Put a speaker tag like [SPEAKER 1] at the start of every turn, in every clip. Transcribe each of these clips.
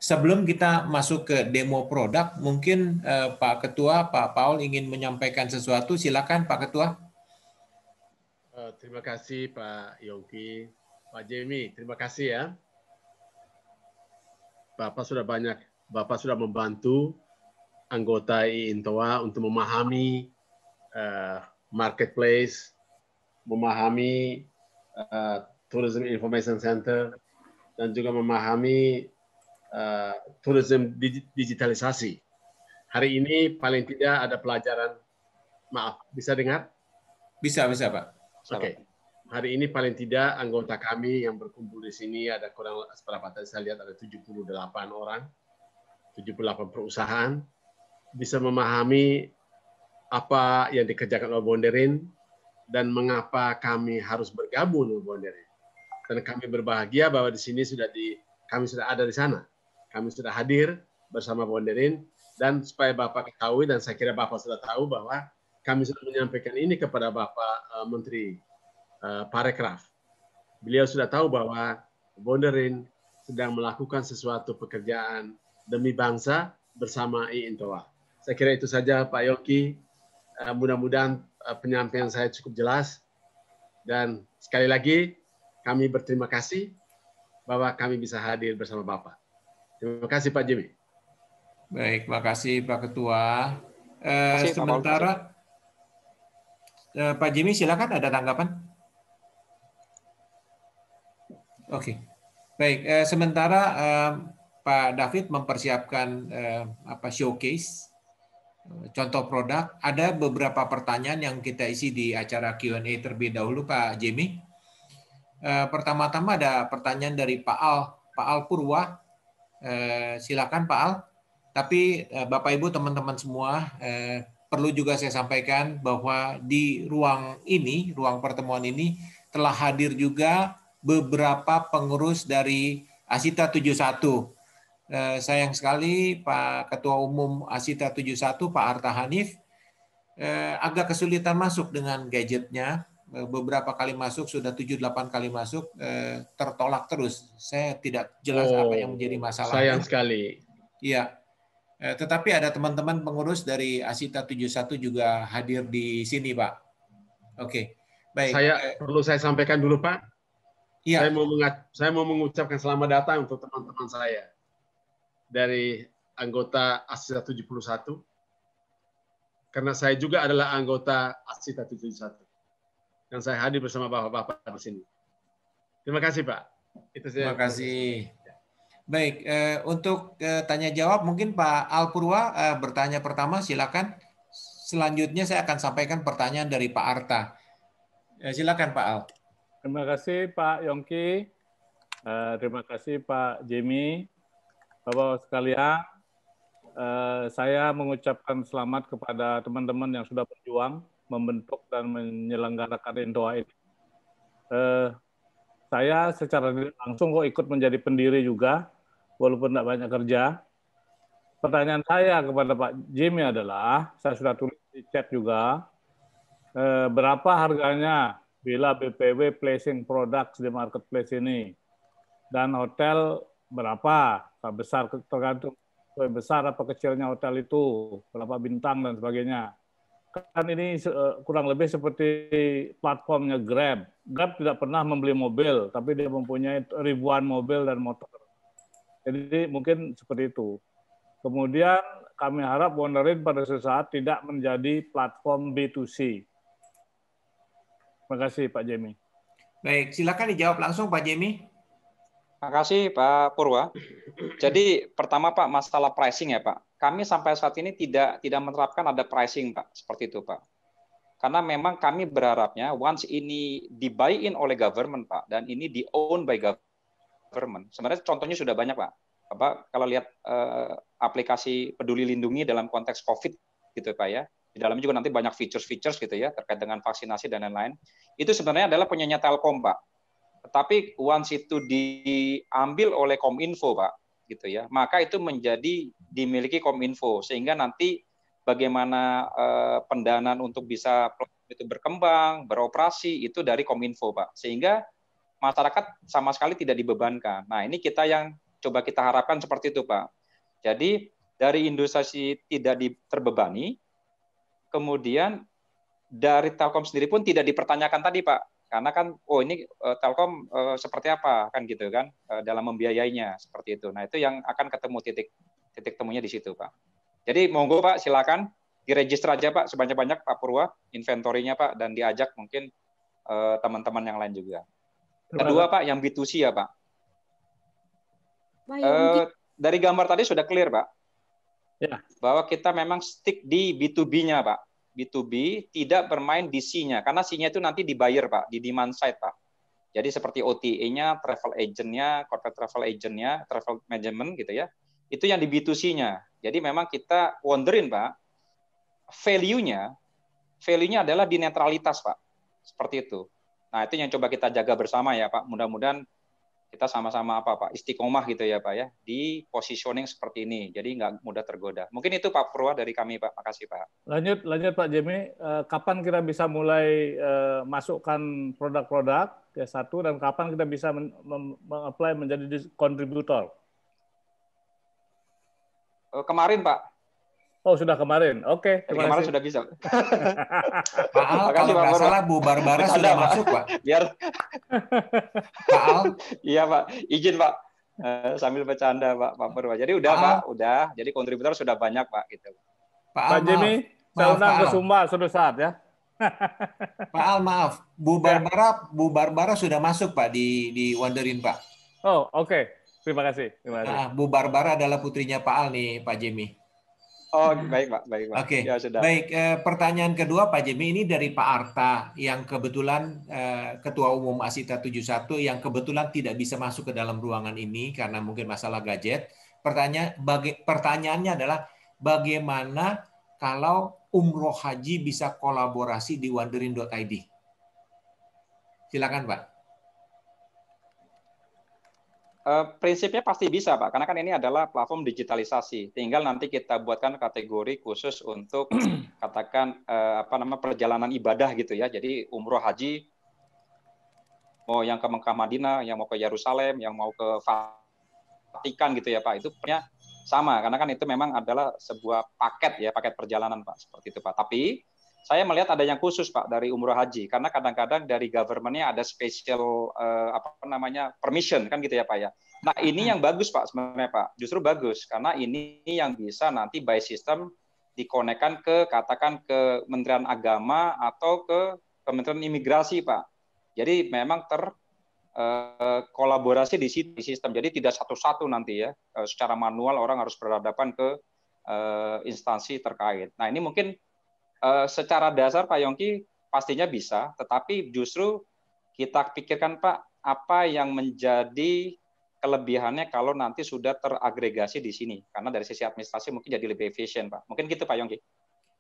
[SPEAKER 1] Sebelum kita masuk ke demo produk, mungkin Pak Ketua, Pak Paul ingin menyampaikan sesuatu. Silakan Pak Ketua.
[SPEAKER 2] Terima kasih Pak Yongki, Pak Jamie, terima kasih ya. Bapak sudah membantu anggota IINTOA untuk memahami marketplace, memahami Tourism Information Center, dan juga memahami tourism digitalisasi. Hari ini paling tidak ada pelajaran, maaf, bisa dengar?
[SPEAKER 1] Bisa Pak.
[SPEAKER 2] Oke. Hari ini paling tidak anggota kami yang berkumpul di sini ada kurang seberapa tadi saya lihat ada 78 orang, 78 perusahaan, bisa memahami apa yang dikerjakan oleh Bonderin dan mengapa kami harus bergabung dengan Bonderin. Dan kami berbahagia bahwa di sini kami sudah ada di sana. Kami sudah hadir bersama Bonderin, dan supaya Bapak ketahui, dan saya kira Bapak sudah tahu bahwa kami sudah menyampaikan ini kepada Bapak Menteri Parekraf. Beliau sudah tahu bahwa Bonderin sedang melakukan sesuatu pekerjaan demi bangsa bersama IINTOA. Saya kira itu saja Pak Yongki. Mudah-mudahan penyampaian saya cukup jelas. Dan sekali lagi kami berterima kasih bahwa kami bisa hadir bersama Bapak. Terima kasih Pak Jimmy.
[SPEAKER 1] Baik, makasih Pak Ketua.
[SPEAKER 3] Sementara
[SPEAKER 1] Pak Jimmy silakan, ada tanggapan? Oke, baik. Sementara Pak David mempersiapkan showcase contoh produk, ada beberapa pertanyaan yang kita isi di acara Q&A terlebih dahulu, Pak Jamie. Pertama-tama ada pertanyaan dari Pak Al Purwa. Silakan Pak Al. Tapi Bapak Ibu teman-teman semua, perlu juga saya sampaikan bahwa di ruang pertemuan ini telah hadir juga beberapa pengurus dari Asita 71. Sayang sekali Pak Ketua Umum Asita 71, Pak Arta Hanif, agak kesulitan masuk dengan gadgetnya. Beberapa kali masuk, sudah 7-8 kali masuk, tertolak terus. Saya tidak jelas apa yang menjadi masalahnya.
[SPEAKER 2] Sayang sekali.
[SPEAKER 1] Iya. Tetapi ada teman-teman pengurus dari Asita 71 juga hadir di sini, Pak. Oke. Baik.
[SPEAKER 2] Perlu saya sampaikan dulu, Pak?
[SPEAKER 1] Iya.
[SPEAKER 2] Saya mau mengucapkan selamat datang untuk teman-teman saya dari anggota Asita 71, karena saya juga adalah anggota Asita 71, dan saya hadir bersama bapak-bapak di sini. Terima kasih Pak.
[SPEAKER 1] Terima kasih. Baik, untuk tanya jawab mungkin Pak Al Purwa bertanya pertama, silakan. Selanjutnya saya akan sampaikan pertanyaan dari Pak Arta. Silakan Pak Al.
[SPEAKER 4] Terima kasih Pak Yongki, terima kasih Pak Jamie, Bapak sekalian. Saya mengucapkan selamat kepada teman-teman yang sudah berjuang membentuk dan menyelenggarakan IINTOA ini. Saya secara langsung kok ikut menjadi pendiri juga, walaupun tidak banyak kerja. Pertanyaan saya kepada Pak Jamie adalah, saya sudah tulis di chat juga, berapa harganya bila BPW placing products di marketplace ini, dan hotel berapa besar, tergantung besar apa kecilnya hotel itu, berapa bintang dan sebagainya. Kan ini kurang lebih seperti platformnya Grab. Grab tidak pernah membeli mobil, tapi dia mempunyai ribuan mobil dan motor. Jadi mungkin seperti itu. Kemudian kami harap Bonderin pada suatu saat tidak menjadi platform B2C. Terima kasih Pak Jamie.
[SPEAKER 1] Baik, silakan dijawab langsung Pak Jamie.
[SPEAKER 3] Terima kasih Pak Purwa. Jadi pertama Pak, masalah pricing ya Pak. Kami sampai saat ini tidak menerapkan ada pricing Pak, seperti itu Pak. Karena memang kami berharapnya once ini di-buy-in oleh government Pak, dan ini di-own by government. Sebenarnya contohnya sudah banyak Pak. Kalau lihat aplikasi Peduli Lindungi dalam konteks COVID gitu Pak ya. Di dalamnya juga nanti banyak features gitu ya terkait dengan vaksinasi dan lain-lain. Itu sebenarnya adalah punyanya Telkom Pak. Tetapi once itu diambil oleh Kominfo Pak, gitu ya, maka itu menjadi dimiliki Kominfo, sehingga nanti bagaimana pendanaan untuk bisa itu berkembang, beroperasi itu dari Kominfo Pak, sehingga masyarakat sama sekali tidak dibebankan. Nah ini kita yang coba kita harapkan seperti itu, Pak. Jadi dari industri tidak terbebani, kemudian dari Telkom sendiri pun tidak dipertanyakan tadi, Pak. Karena kan, oh ini Telkom seperti apa kan gitu kan dalam membiayainya seperti itu. Nah itu yang akan ketemu titik temunya di situ, Pak. Jadi monggo Pak, silakan diregister aja Pak sebanyak-banyak Pak Purwa inventorinya Pak, dan diajak mungkin teman-teman yang lain juga. Kedua Pak, yang B2C ya Pak. Dari gambar tadi sudah clear Pak, ya, bahwa kita memang stick di B2B-nya Pak. B2B tidak bermain di C-nya, karena C-nya itu nanti dibayar Pak, di demand side Pak. Jadi seperti OTA-nya, travel agent-nya, corporate travel agent-nya, travel management gitu ya, itu yang di B2C-nya. Jadi memang kita wonderin Pak, value-nya adalah di netralitas Pak, seperti itu. Nah itu yang coba kita jaga bersama ya Pak, mudah-mudahan kita sama-sama Pak, istiqomah gitu ya Pak ya, di positioning seperti ini, jadi nggak mudah tergoda. Mungkin itu Pak Purwa dari kami Pak, makasih Pak.
[SPEAKER 4] Lanjut Pak Jimmy, kapan kita bisa mulai masukkan produk-produk ya satu, dan kapan kita bisa mengapply menjadi kontributor?
[SPEAKER 1] Kemarin Pak.
[SPEAKER 4] Oh sudah kemarin, oke.
[SPEAKER 3] Kemarin sudah bisa.
[SPEAKER 1] Pak Al, kalau nggak salah Bu Barbara sudah masuk Pak.
[SPEAKER 3] Biar
[SPEAKER 1] Pak Al.
[SPEAKER 3] Iya Pak, izin Pak. Sambil bercanda Pak Purwa. Jadi udah Pak, udah. Jadi kontributor sudah banyak Pak gitu.
[SPEAKER 4] Pak Jimmy, saya undang ke Sumba suatu saat ya.
[SPEAKER 1] Pak Al, maaf, Bu Barbara sudah masuk Pak di Wonderin Pak.
[SPEAKER 4] Oh oke, terima kasih.
[SPEAKER 1] Bu Barbara adalah putrinya Pak Al nih Pak Jimmy.
[SPEAKER 3] Oh baik Pak,
[SPEAKER 1] Oke.
[SPEAKER 3] Ya, sudah.
[SPEAKER 1] Baik, pertanyaan kedua Pak Jimmy ini dari Pak Arta yang kebetulan Ketua Umum Asita 71 yang kebetulan tidak bisa masuk ke dalam ruangan ini karena mungkin masalah gadget. Pertanyaannya adalah bagaimana kalau umroh haji bisa kolaborasi di wanderin.id? Silakan Pak.
[SPEAKER 3] Prinsipnya pasti bisa Pak, karena kan ini adalah platform digitalisasi. Tinggal nanti kita buatkan kategori khusus untuk katakan perjalanan ibadah gitu ya. Jadi umroh haji, mau yang ke Mekah Madinah, yang mau ke Yerusalem, yang mau ke Vatikan gitu ya Pak. Itu punya sama, karena kan itu memang adalah sebuah paket ya, paket perjalanan Pak, seperti itu Pak. Tapi saya melihat ada yang khusus Pak dari umroh haji, karena kadang-kadang dari government-nya ada special permission kan gitu ya Pak ya. Nah ini yang bagus Pak sebenarnya Pak, justru bagus karena ini yang bisa nanti by system dikonekkan ke katakan ke Kementerian Agama atau ke Kementerian Imigrasi Pak. Jadi memang kolaborasi di sistem, jadi tidak satu-satu nanti ya, secara manual orang harus berhadapan ke instansi terkait. Nah ini mungkin secara dasar Pak Yongki pastinya bisa, tetapi justru kita pikirkan Pak, apa yang menjadi kelebihannya kalau nanti sudah teragregasi di sini, karena dari sisi administrasi mungkin jadi lebih efisien Pak. Mungkin gitu Pak Yongki.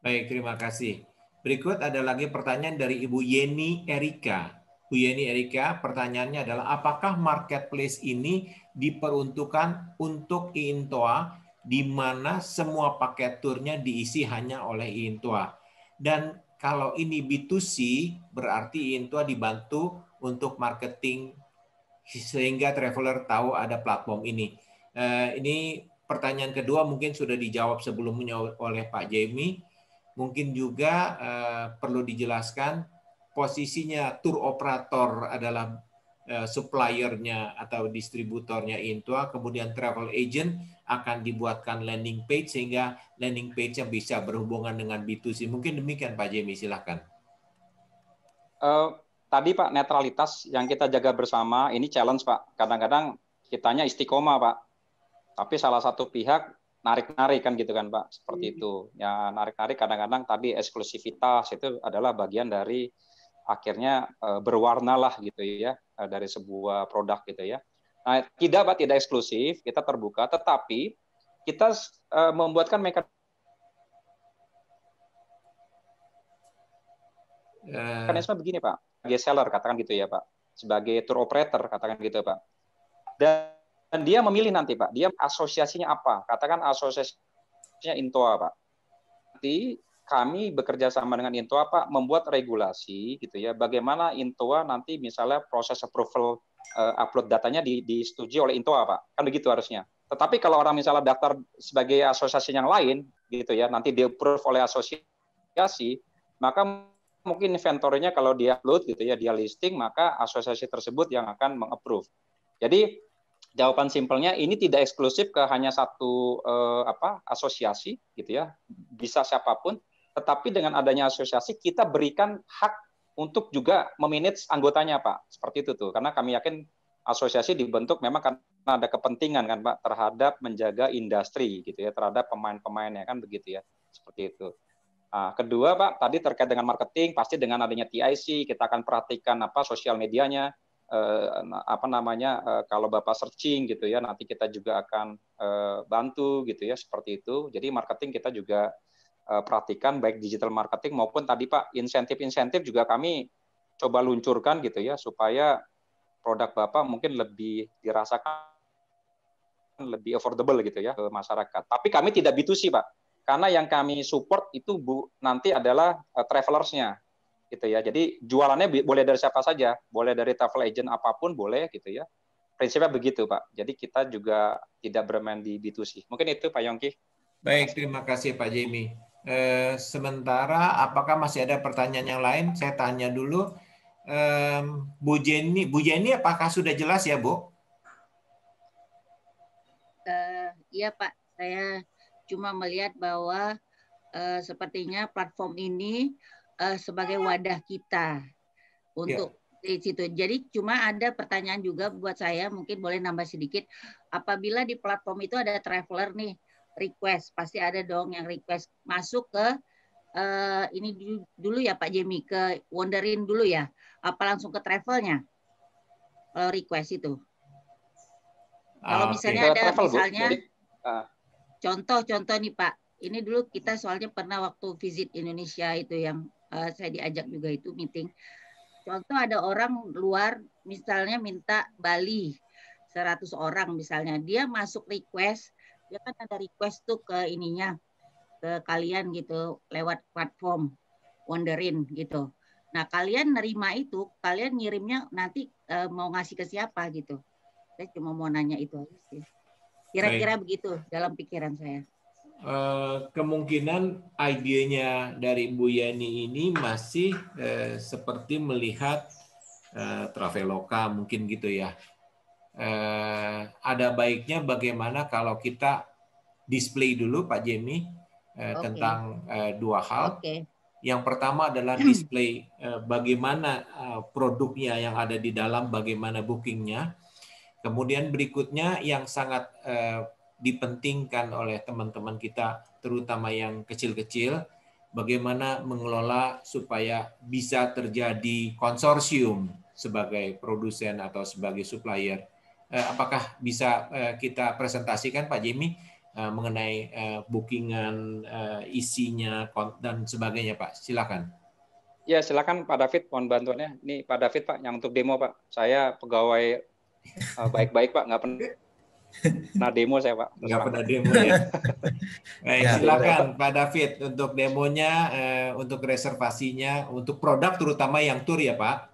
[SPEAKER 1] Baik, terima kasih. Berikut ada lagi pertanyaan dari Ibu Yeni Erika. Bu Yeni Erika, pertanyaannya adalah apakah marketplace ini diperuntukkan untuk IINTOA di mana semua paket turnya diisi hanya oleh IINTOA? Dan kalau ini B2C, berarti IINTOA dibantu untuk marketing sehingga traveler tahu ada platform ini. Ini pertanyaan kedua mungkin sudah dijawab sebelumnya oleh Pak Jamie. Mungkin juga perlu dijelaskan posisinya tour operator adalah suppliernya atau distributornya IINTOA, kemudian travel agent akan dibuatkan landing page sehingga landing page-nya bisa berhubungan dengan B2C. Mungkin demikian Pak Jamie, silakan.
[SPEAKER 3] Tadi Pak, netralitas yang kita jaga bersama ini challenge Pak. Kadang-kadang kitanya istiqomah Pak, tapi salah satu pihak narik-narik kan gitu kan Pak, seperti itu. Ya narik-narik kadang-kadang tadi eksklusivitas itu adalah bagian dari akhirnya berwarna lah gitu ya dari sebuah produk gitu ya. Nah, tidak Pak, tidak eksklusif, kita terbuka, tetapi kita membuatkan mekanisme begini Pak, sebagai seller katakan gitu ya Pak, sebagai tour operator katakan gitu Pak. Dan dia memilih nanti Pak, dia asosiasinya apa? Katakan asosiasinya IINTOA Pak. Nanti kami bekerja sama dengan IINTOA Pak membuat regulasi gitu ya, bagaimana IINTOA nanti misalnya proses approval upload datanya disetujui oleh Intoa, Pak. Kan begitu harusnya. Tetapi kalau orang misalnya daftar sebagai asosiasi yang lain, gitu ya, nanti di-approve oleh asosiasi, maka mungkin inventory-nya kalau dia upload gitu ya, dia listing, maka asosiasi tersebut yang akan meng-approve. Jadi jawaban simpelnya ini tidak eksklusif ke hanya satu asosiasi gitu ya, bisa siapapun, tetapi dengan adanya asosiasi kita berikan hak untuk juga memanage anggotanya, Pak. Seperti itu tuh, karena kami yakin asosiasi dibentuk memang karena ada kepentingan kan Pak terhadap menjaga industri gitu ya, terhadap pemain-pemainnya kan begitu ya, seperti itu. Nah, kedua Pak, tadi terkait dengan marketing, pasti dengan adanya TIC kita akan perhatikan sosial medianya, kalau Bapak searching gitu ya, nanti kita juga akan bantu gitu ya, seperti itu. Jadi marketing kita juga perhatikan baik digital marketing maupun tadi Pak insentif-insentif juga kami coba luncurkan gitu ya, supaya produk Bapak mungkin lebih dirasakan lebih affordable gitu ya ke masyarakat. Tapi kami tidak B2C, Pak. Karena yang kami support itu nanti adalah travelers-nya gitu ya. Jadi jualannya boleh dari siapa saja, boleh dari travel agent apapun boleh gitu ya. Prinsipnya begitu, Pak. Jadi kita juga tidak bermain di B2C. Mungkin itu Pak Yongki.
[SPEAKER 1] Baik, terima kasih Pak Jamie. Sementara apakah masih ada pertanyaan yang lain? Saya tanya dulu. Bu Jenny, apakah sudah jelas ya, Bu?
[SPEAKER 5] Iya Pak, saya cuma melihat bahwa sepertinya platform ini sebagai wadah kita untuk di situ. Jadi cuma ada pertanyaan juga buat saya, mungkin boleh nambah sedikit. Apabila di platform itu ada traveler nih, request, pasti ada dong yang request masuk ke ini dulu ya Pak Jamie, ke Wonderin dulu ya. Apa langsung ke travelnya? Kalau request itu. Kalau misalnya ada
[SPEAKER 3] travel,
[SPEAKER 5] misalnya contoh nih Pak, ini dulu kita soalnya pernah waktu visit Indonesia itu yang saya diajak juga itu meeting. Contoh ada orang luar misalnya minta Bali 100 orang misalnya, dia masuk request, dia kan ada request tuh ke ininya, ke kalian gitu lewat platform Wonderin gitu. Nah kalian nerima itu, kalian ngirimnya nanti mau ngasih ke siapa gitu. Saya cuma mau nanya itu aja sih. Kira-kira begitu dalam pikiran saya.
[SPEAKER 1] Kemungkinan idenya dari Bu Yani ini masih seperti melihat Traveloka mungkin gitu ya. Ada baiknya bagaimana kalau kita display dulu Pak Jamie tentang dua hal. Yang pertama adalah display bagaimana produknya yang ada di dalam, bagaimana bookingnya. Kemudian berikutnya yang sangat dipentingkan oleh teman-teman kita, terutama yang kecil-kecil, bagaimana mengelola supaya bisa terjadi konsorsium sebagai produsen atau sebagai supplier. Apakah bisa kita presentasikan Pak Jamie mengenai bookingan, isinya dan sebagainya Pak? Silakan.
[SPEAKER 3] Ya silakan Pak David, mohon bantuannya. Ini Pak David Pak, yang untuk demo Pak. Saya pegawai baik-baik Pak, nggak pernah demo saya Pak.
[SPEAKER 1] Nggak pernah demo ya. Baik, silakan Pak David untuk demonya, untuk reservasinya, untuk produk terutama yang tour ya Pak.